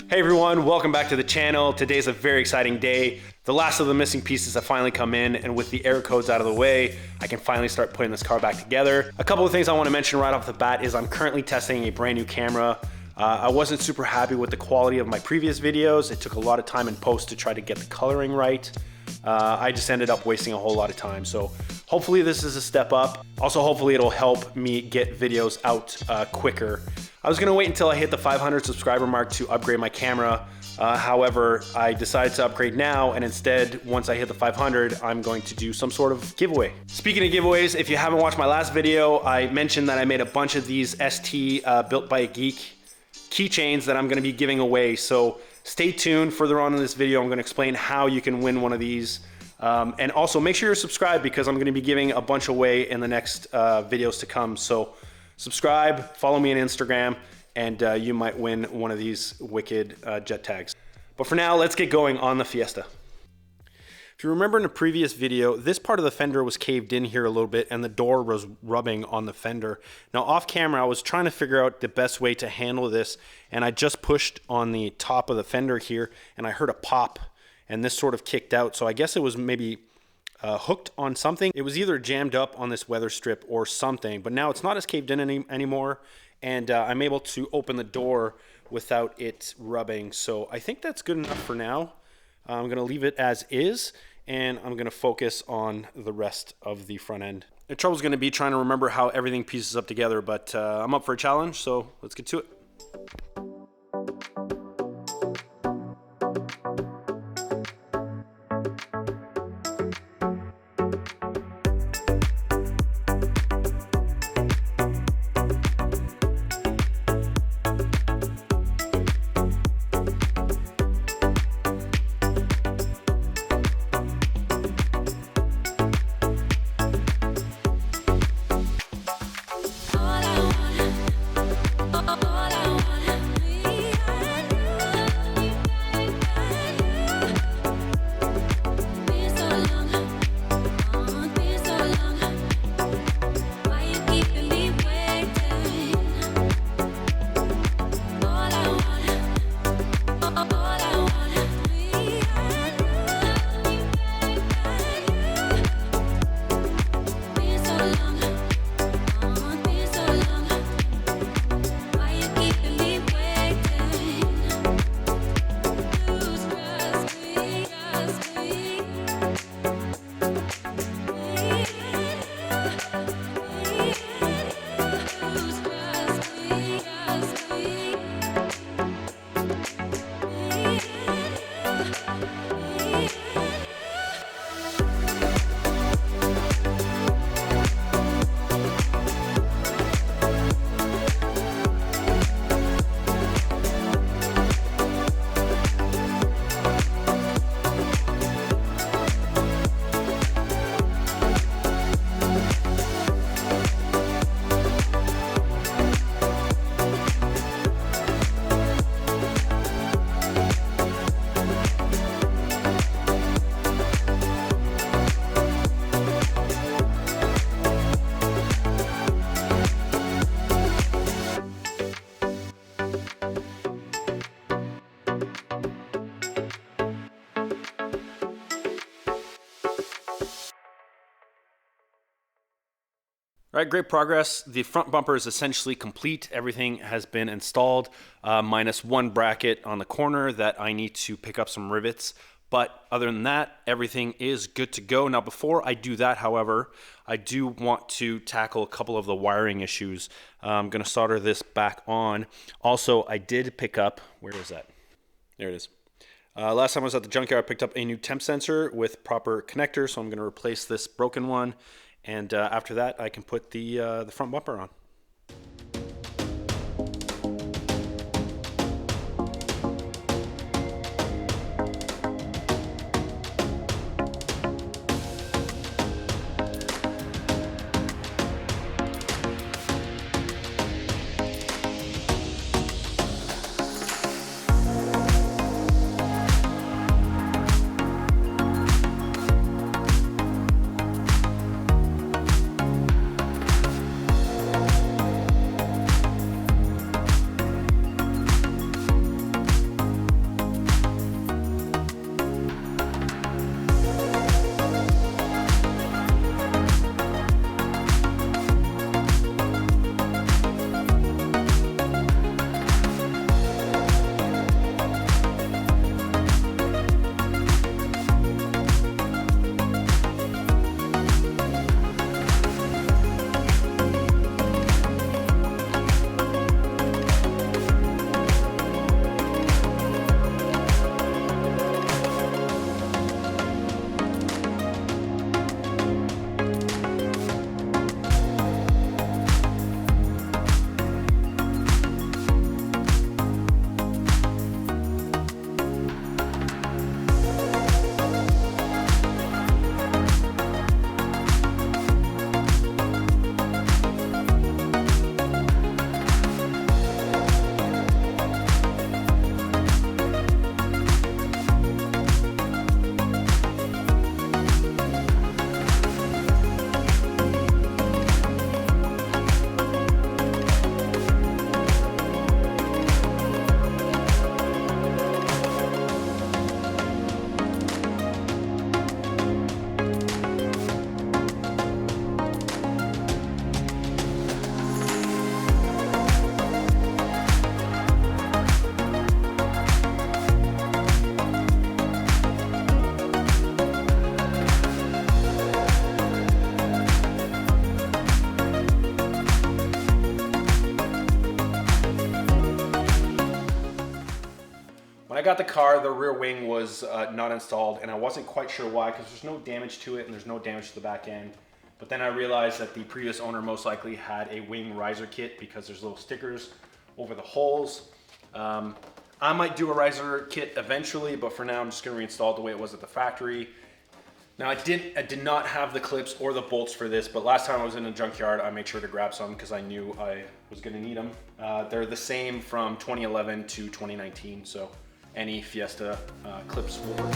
Hey everyone, welcome back to the channel. Today's a very exciting day. The last of the missing pieces have finally come in, and with the error codes out of the way, I can finally start putting this car back together. A couple of things I want to mention right off the bat is I'm currently testing a brand new camera. I wasn't super happy with the quality of my previous videos. It took a lot of time in post to try to get the coloring right. I just ended up wasting a whole lot of time. So hopefully this is a step up. Also, hopefully it'll help me get videos out quicker. I was gonna wait until I hit the 500 subscriber mark to upgrade my camera. However, I decided to upgrade now, and instead, once I hit the 500, I'm going to do some sort of giveaway. Speaking of giveaways, if you haven't watched my last video, I mentioned that I made a bunch of these ST Built by a Geek keychains that I'm gonna be giving away. So stay tuned. Further on in this video, I'm gonna explain how you can win one of these. And also make sure you're subscribed, because I'm gonna be giving a bunch away in the next videos to come. So subscribe, follow me on Instagram, and you might win one of these wicked jet tags. But for now, let's get going on the Fiesta. If you remember in a previous video, this part of the fender was caved in here a little bit and the door was rubbing on the fender. Now off camera, I was trying to figure out the best way to handle this, and I just pushed on the top of the fender here and I heard a pop, and this sort of kicked out. So I guess it was maybe hooked on something. It was either jammed up on this weather strip or something, but now it's not as caved in anymore, and I'm able to open the door without it rubbing. So I think that's good enough for now. I'm gonna leave it as is, and I'm gonna focus on the rest of the front end. The trouble's gonna be trying to remember how everything pieces up together, but I'm up for a challenge, so let's get to it. All right, great progress. The front bumper is essentially complete. Everything has been installed, minus one bracket on the corner that I need to pick up some rivets. But other than that, everything is good to go. Now, before I do that, however, I do want to tackle a couple of the wiring issues. I'm gonna solder this back on. Also, I did pick up, where is that? There it is. Last time I was at the junkyard, I picked up a new temp sensor with proper connector, so I'm gonna replace this broken one. And after that, I can put the front bumper on. When I got the car, the rear wing was not installed, and I wasn't quite sure why, because there's no damage to it and there's no damage to the back end. But then I realized that the previous owner most likely had a wing riser kit because there's little stickers over the holes. I might do a riser kit eventually, but for now I'm just gonna reinstall it the way it was at the factory. Now I did not have the clips or the bolts for this, but last time I was in a junkyard, I made sure to grab some because I knew I was gonna need them. They're the same from 2011 to 2019, so any Fiesta clips will work.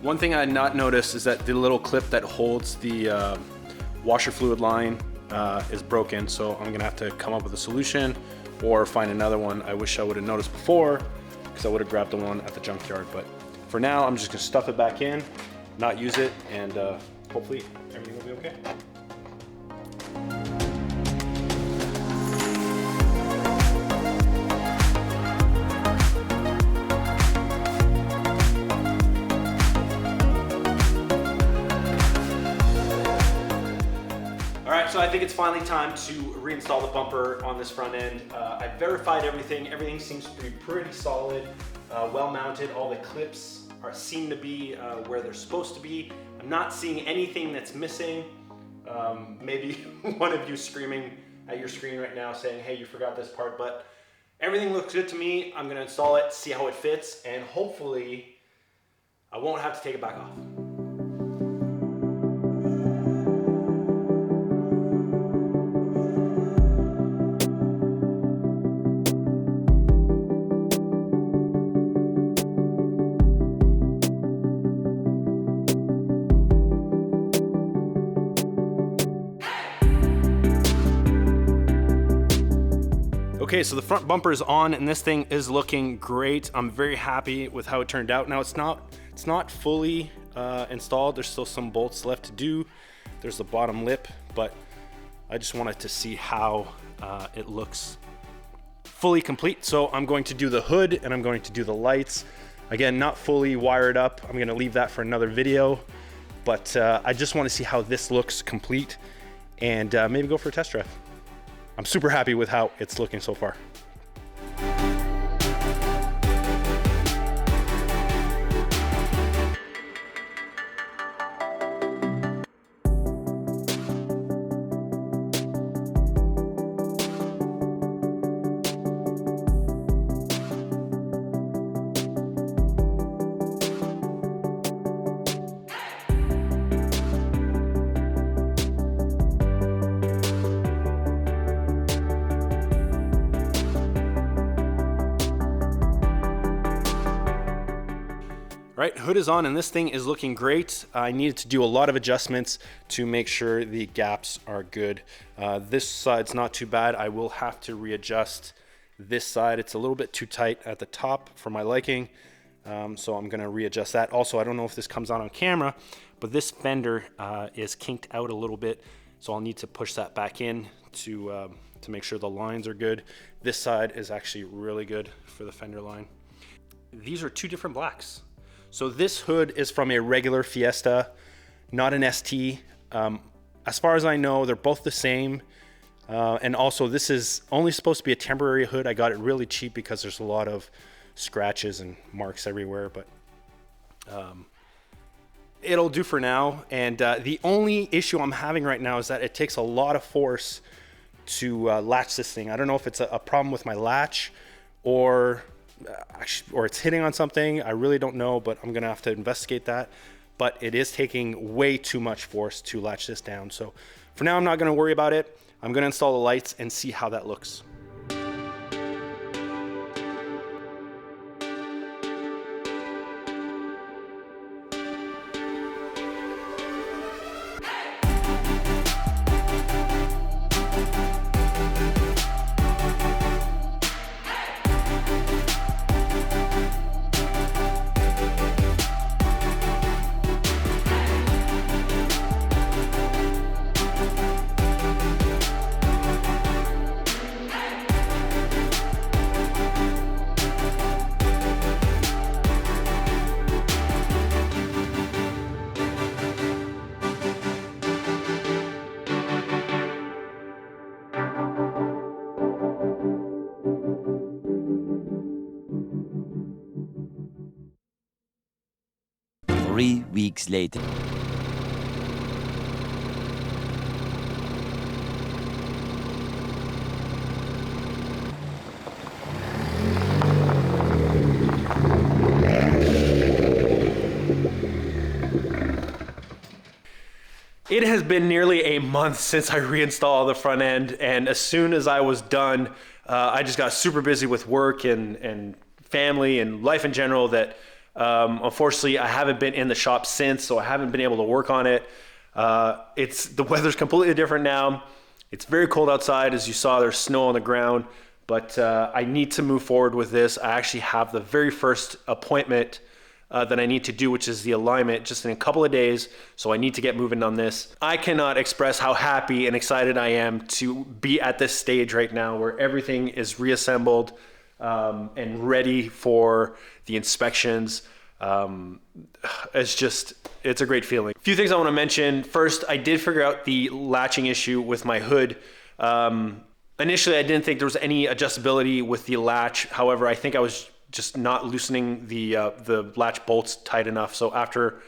One thing I had not noticed is that the little clip that holds the washer fluid line is broken, so I'm gonna have to come up with a solution or find another one. I wish I would have noticed before because I would have grabbed the one at the junkyard, but for now I'm just gonna stuff it back in, not use it, and hopefully everything will be okay. So I think it's finally time to reinstall the bumper on this front end. I verified everything. Everything seems to be pretty solid, well mounted. All the clips seem to be where they're supposed to be. I'm not seeing anything that's missing. Maybe one of you screaming at your screen right now saying, hey, you forgot this part, but everything looks good to me. I'm gonna install it, see how it fits, and hopefully I won't have to take it back off. Okay, so the front bumper is on and this thing is looking great. I'm very happy with how it turned out. Now it's not fully installed. There's still some bolts left to do. There's the bottom lip, but I just wanted to see how it looks fully complete. So I'm going to do the hood and I'm going to do the lights. Again, not fully wired up. I'm gonna leave that for another video, but I just wanna see how this looks complete and maybe go for a test drive. I'm super happy with how it's looking so far. Right, hood is on and this thing is looking great. I needed to do a lot of adjustments to make sure the gaps are good. This side's not too bad. I will have to readjust this side. It's a little bit too tight at the top for my liking, so I'm gonna readjust that. Also, I don't know if this comes out on camera, but this fender is kinked out a little bit, so I'll need to push that back in to make sure the lines are good. This side is actually really good for the fender line. These are two different blacks. So this hood is from a regular Fiesta, not an ST. As far as I know, they're both the same. And also this is only supposed to be a temporary hood. I got it really cheap because there's a lot of scratches and marks everywhere, but it'll do for now. And the only issue I'm having right now is that it takes a lot of force to latch this thing. I don't know if it's a problem with my latch or it's hitting on something. I really don't know, but I'm gonna have to investigate that. But it is taking way too much force to latch this down. So for now, I'm not gonna worry about it. I'm gonna install the lights and see how that looks. 3 weeks later. It has been nearly a month since I reinstalled the front end, and as soon as I was done, I just got super busy with work and family and life in general that unfortunately I haven't been in the shop since, so I haven't been able to work on it. The weather's completely different now. It's very cold outside. As you saw, there's snow on the ground, but I need to move forward with this. I actually have the very first appointment that I need to do, which is the alignment, just in a couple of days. So I need to get moving on this. I cannot express how happy and excited I am to be at this stage right now where everything is reassembled and ready for the inspections. It's a great feeling. A few things I want to mention. First, I did figure out the latching issue with my hood. Initially, I didn't think there was any adjustability with the latch. However, I think I was just not loosening the latch bolts tight enough. So after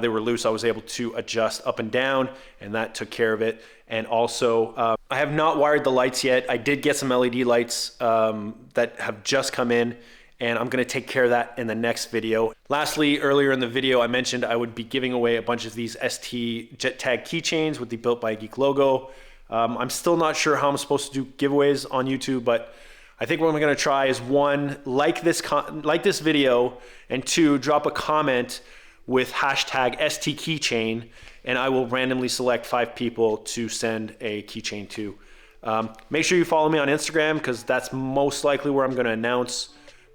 they were loose, I was able to adjust up and down, and that took care of it. And also, I have not wired the lights yet. I did get some LED lights that have just come in, and I'm gonna take care of that in the next video. Lastly, earlier in the video, I mentioned I would be giving away a bunch of these ST Jet Tag keychains with the Built by a Geek logo. I'm still not sure how I'm supposed to do giveaways on YouTube, but I think what I'm gonna try is one, like this video, and two, drop a comment with hashtag ST keychain, and I will randomly select 5 people to send a keychain to. Make sure you follow me on Instagram, because that's most likely where I'm gonna announce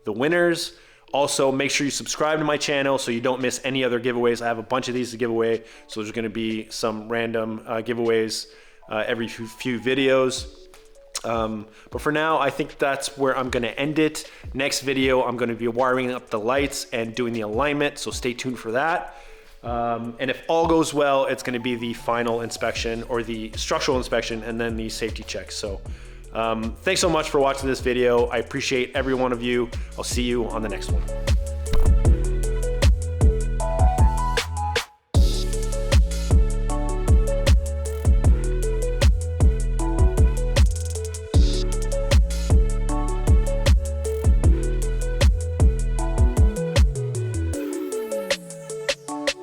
the winners. Also, make sure you subscribe to my channel so you don't miss any other giveaways. I have a bunch of these to give away, so there's gonna be some random giveaways every few videos. But for now, I think that's where I'm gonna end it. Next video, I'm gonna be wiring up the lights and doing the alignment, so stay tuned for that. And if all goes well, it's gonna be the final inspection, or the structural inspection, and then the safety check. So thanks so much for watching this video. I appreciate every one of you. I'll see you on the next one.